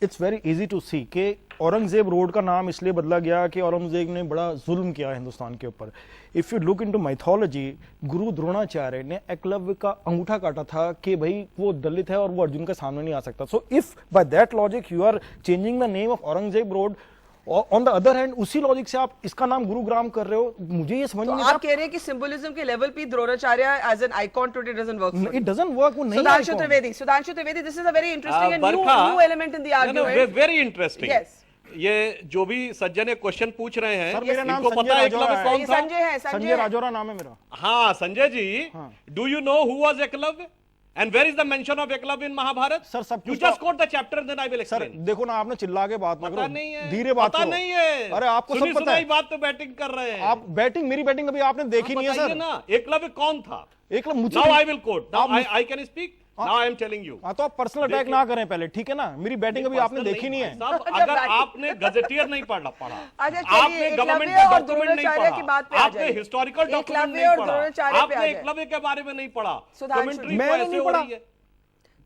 it's very easy to see कि Aurangzeb road का नाम इसलिए बदला गया कि औरंगजेब ने बड़ा जुल्म किया हिंदुस्तान के ऊपर. If you look into mythology, गुरु द्रोणाचार्य ने एकलव्य का अंगूठा काटा था कि भाई वो दलित है और वो अर्जुन के सामने नहीं आ सकता. So if by that logic you are changing the name of Aurangzeb road, on the other hand उसी लॉजिक से आप इसका नाम गुरुग्राम कर रहे हो, मुझे ये समझ नहीं आता. आप कह रहे हैं कि सिंबलिज्म के लेवल पे Dronacharya as an icon today doesn't work. It doesn't work. वो नहीं. Sudhanshu Trivedi, this is a very interesting and new element in the argument. Very interesting. Yes. ये जो भी सज्जन ने क्वेश्चन पूछ रहे हैं, सर मेरा नाम इनको पता है एकलव्य कौन था? संजय राजौरा नाम है मेरा. हाँ Sanjay ji, do you know who was Eklavya and where is the mention of eklavya in Mahabharata? Sir सब you just quote the chapter and then I will explain. Sir देखो ना, आपने चिल्ला के बात ना करो, धीरे बात करो. पता नहीं है. अरे आपको सब पता है. बात तो बैटिंग कर रहे हैं आप. बैटिंग, मेरी बैटिंग अभी आपने देखी नहीं है सर. ना एकलव्य कौन था? एकलव्य मुझे. Now I will quote. Now I can speak. Now I am telling you. हाँ तो आप पर्सनल अटैक ना करें पहले, ठीक है ना. मेरी बैटिंग अभी आपने देखी नहीं है. अगर आपने गजेटियर नहीं पढ़ा, आपने गवर्नमेंट और डॉक्यूमेंट नहीं पढ़ा, आपने हिस्टोरिकल डॉक्यूमेंट नहीं पढ़ा, आपने एकलव्य के बारे में नहीं पढ़ा, कमेंट्री मैंने नहीं पढ़ा.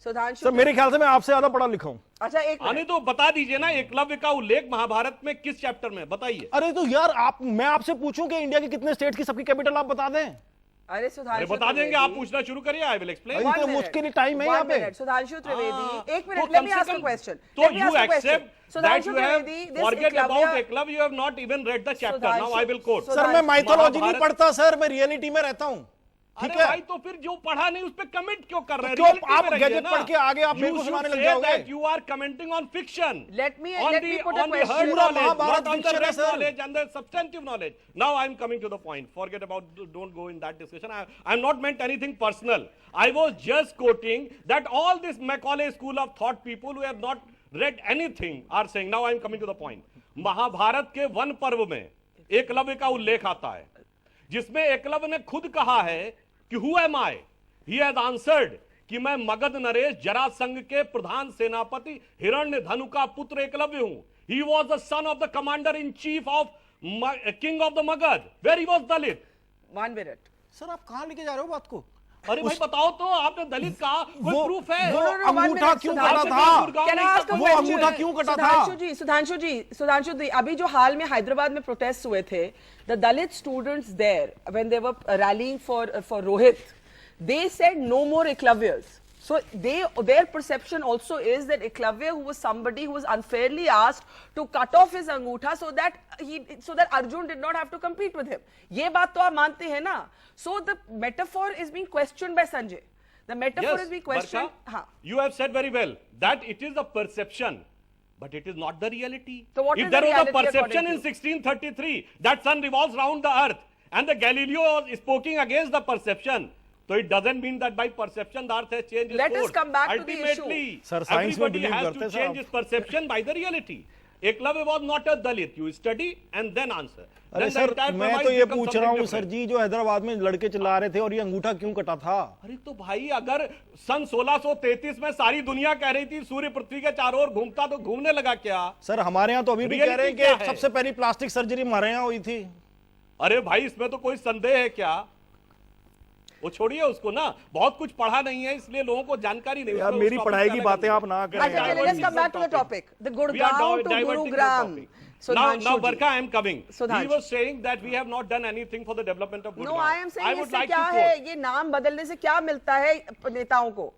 सुधांशु सर मेरे ख्याल से मैं आपसे ज्यादा पढ़ा लिखा हूँ. अच्छा एक नहीं तो बता दीजिए ना, एकलव्य का उल्लेख महाभारत में किस चैप्टर में, बताइए. अरे तो यार मैं आपसे पूछूं कि इंडिया के कितने स्टेट की सबकी कैपिटल आप बता दें. अरे सुधांशु बता देंगे, आप पूछना शुरू करिए. I will explain. तो मुश्किल टाइम है यहाँ पे. सुधांशु त्रिवेदी, एक मिनट, let me ask a question. तो you accept that you have forget about Eklavya, you have not even read the chapter. Now I will quote. Sir मैं माइथोलॉजी नहीं पढ़ता सर, मैं रियलिटी में रहता हूँ. ठीक है भाई, तो फिर जो पढ़ा नहीं उस पे कमेंट क्यों कर रहे हैं? क्यों आप गैजेट पढ़ के आगे आप मेरे को सुनाने लग जाओगे? You are commenting on fiction. Let me put a question. पूरा महाभारत fiction है sir. And the substantive knowledge. Now I am coming to the point. Forget about, don't go in that discussion. I am not meant anything personal. I was just quoting that all this Macaulay school of thought people who have not read anything are saying. Now I am coming to the point. Mahabharata के वन पर्व में एकलव्य का उल्लेख आता है, जिसमें एकलव्य ने खुद कहा है कि who am I, he has answered कि मैं मगध नरेश जरासंघ के प्रधान सेनापति हिरण्यधनु का पुत्र एकलव्य हूं. He was the son of the commander in chief of king of the Magadh, where he was Dalit. 1 minute. Sir आप कहां लेके जा रहे हो बात को? अरे भाई बताओ तो, आपने दलित कहा, कोई प्रूफ है? वो अंगूठा क्यों कटा था? वो अंगूठा क्यों कटा था? सुधांशु जी, अभी जो हाल में हैदराबाद में प्रोटेस्ट हुए थे, the Dalit students there when they were rallying for Rohit, they said no more Eklavyas. So their perception also is that Eklavya, who was somebody who was unfairly asked to cut off his angutha so that Arjun did not have to compete with him. ये बात तो आप मानते हैं ना? So the metaphor is being questioned by Sanjay. The metaphor is being questioned. Barsha, you have said very well that it is the perception, but it is not the reality. So what if is there the was a reality perception in according 1633 that sun revolves round the earth, and the Galileo was speaking against the perception, so it doesn't mean that by perception the earth has changed its Let us course. come back to the Ultimately, issue. Sir, science में everybody believe has करते to हैं change साहब. his perception by the reality. Eklavya was not a Dalit. You study and then answer. अरे Then the sir entire मैं premise तो ये becomes पूछ something रहा हूँ different. सर जी, जो हैदराबाद में लड़के चिल्ला रहे थे और ये अंगूठा क्यों कटा था? अरे तो भाई, अगर सन 1633 में सारी दुनिया कह रही थी सूर्य पृथ्वी के चारों ओर घूमता, तो घूमने लगा क्या? सर हमारे यहाँ तो अभी भी कह रहे हैं कि सबसे पहली प्लास्टिक सर्जरी हमारे यहाँ हुई थी. अरे भाई, इसमें तो कोई संदेह है क्या? वो छोड़िए उसको ना, बहुत कुछ पढ़ा नहीं है इसलिए लोगों को जानकारी नहीं. यार मेरी पढ़ाई की बातें आप ना करें. Let's come back to the topic. The Gurgaon to Gurugram. Now Barkha, I am coming. He was saying that we have not done anything for the development of Gurgaon. No, I am saying इससे क्या है, ये नाम बदलने से क्या मिलता है नेताओं को?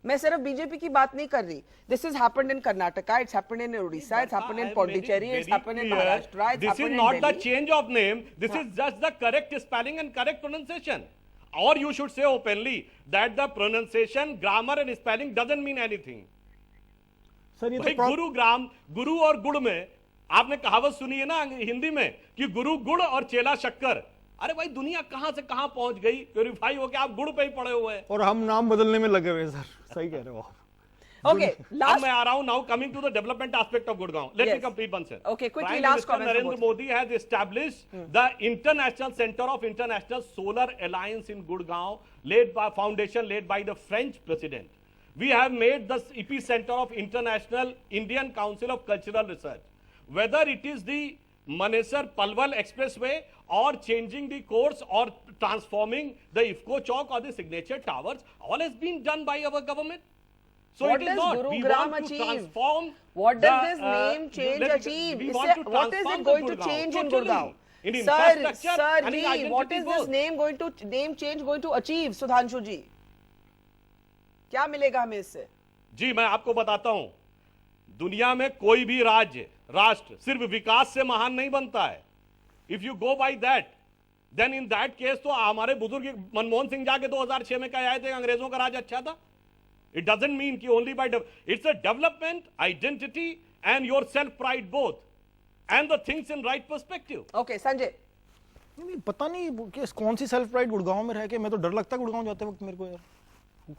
मैं सिर्फ बीजेपी की बात नहीं कर रही. This has happened in Karnataka, it's happened in Odisha, it's happened in Pondicherry, it's happened in Maharashtra, it's happened in Delhi. This is not the change of name. This is just the correct spelling and correct pronunciation. Or you should say openly that the pronunciation, grammar and spelling doesn't mean anything. Sir ये भाई गुरुग्राम, गुरु और गुड़ में, आपने कहावत सुनी है ना हिंदी में कि गुरु गुड़ और चेला शक्कर. अरे भाई, दुनिया कहां से कहां पहुंच गई, प्योरीफाई हो के आप गुड़ पे ही पड़े हुए हैं. और हम नाम बदलने में लगे हुए सर. सही कह रहे हो आप. Okay, last. मैं आ रहा हूं now, coming to the development aspect of Gurgaon. Let me complete one sentence. Okay, quickly, Prime last Minister comment. Narendra Modi has established the International Center of International Solar Alliance in Gurgaon, foundation led by the French president. We have made the epicenter of International Indian Council of Cultural Research. whether it is the Manesar Palwal Expressway or changing the course or transforming the IFCO Chowk or the Signature Towers, all has been done by our government. So What it is does not. Gurugram We want to achieve? transform. What does the, this name change achieve? We Isse- want to what is transform it the going to Gurgaon change in totally. Gurgaon? In Sir, infrastructure sir, and in ji, identity what is this both. name change going to achieve, Sudhanshu ji? क्या मिलेगा हमें इससे? जी मैं आपको बताता हूं, दुनिया में कोई भी राज्य राष्ट्र सिर्फ विकास से महान नहीं बनता है. If you go by that, then in that case तो हमारे बुजुर्ग मनमोहन सिंह जाके 2006 में कह आए थे अंग्रेजों का राज अच्छा था. इट डजंट मीन कि only by it's a development, identity and your self pride both, and the things in right perspective. Okay, Sanjay. नहीं, पता नहीं कि कौन सी सेल्फ प्राइड गुड़गांव में रह के, मैं तो डर लगता है गुड़गांव जाते वक्त मेरे को यार.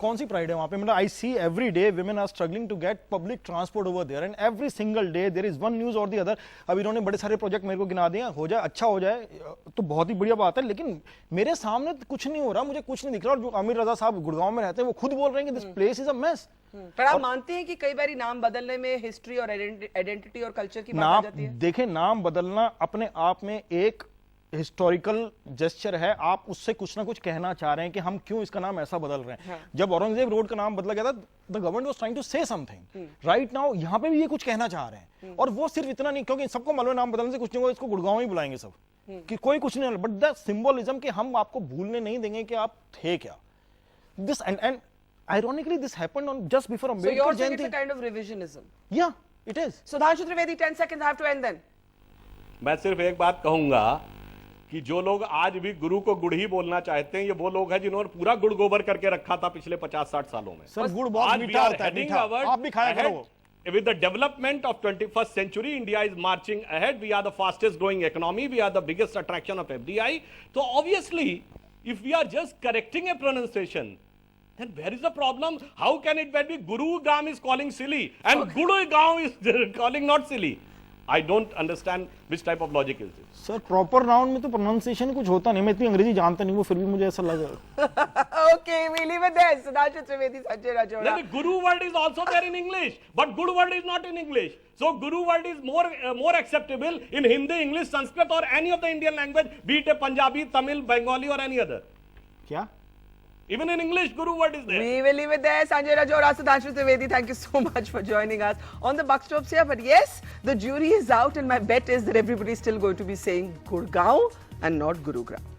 कौन सी प्राइड है वहां पे? मतलब I see every day women are struggling to get public transport over there and every single day there is one news or the other. अब इन्होंने बड़े सारे प्रोजेक्ट मेरे को गिना दिए, हो जाए अच्छा हो जाए तो बहुत ही बढ़िया बात है, लेकिन मेरे सामने तो कुछ नहीं हो रहा, मुझे कुछ नहीं दिख रहा. और जो अमीर रजा साहब गुड़गांव में रहते हैं वो खुद बोल रहे हैं कि this place is a mess. पर आप मानते हैं कि कई बार नाम बदलने में हिस्ट्री और आइडेंटिटी और कल्चर की बात आ नाम जाती है? देखें, नाम बदलना अपने आप में एक हिस्टोरिकल जेस्चर है. आप उससे कुछ ना कुछ कहना चाह रहे हैं कि हम क्यों इसका नाम ऐसा बदल रहे हैं. जब औरंगजेब रोड का नाम बदला गया था, the government was trying to say something. Right now यहाँ पे भी ये कुछ कहना चाह रहे हैं, और वो सिर्फ इतना नहीं, क्योंकि सबको मालूम है नाम बदलने से कुछ नहीं होगा, इसको गुड़गांव ही बुलाएंगे सब, कि कोई कुछ नहीं. बट द सिंबलिज्म कि हम आपको भूलने नहीं देंगे कि आप थे क्या. This and ironically this happened on just before So Ambedkar you're saying it's Jayanti. a kind of revisionism. Yeah, it is. Sudhanshu Trivedi, 10 seconds, I have to end then. मैं सिर्फ एक बात कहूंगा कि जो लोग आज भी गुरु को गुड़ ही बोलना चाहते हैं, ये वो लोग हैं जिन्होंने पूरा गुड़ गोबर करके रखा था पिछले 50-60 सालों में. सर गुड़ बहुत मीठा होता है, मीठा. आप भी खाया करो. With the development of 21st century, India is marching ahead. We are the fastest growing economy. We are the biggest attraction of FDI. So obviously, if we are just correcting a pronunciation, then where is the problem? How can it be Gurugram is calling silly and Gurugram is calling not silly? I don't understand which type of logic is this. Sir proper noun में तो pronunciation कुछ होता नहीं. मैं इतनी अंग्रेजी जानता नहीं हूँ, फिर भी मुझे ऐसा लगा. Okay, we leave it there. Sudhanshu Trivedi, Sanjay Rajoura. Then the Guru word is also there in English, but Guru word is not in English. So Guru word is more acceptable in Hindi, English, Sanskrit, or any of the Indian language, be it a Punjabi, Tamil, Bengali, or any other. क्या? Even in English, Guru word is there. We will leave it there. Sanjay Rajoura, Sudhanshu Trivedi, thank you so much for joining us on the Buck Stops here. But yes, the jury is out, and my bet is that everybody is still going to be saying Gurgaon and not Gurugram.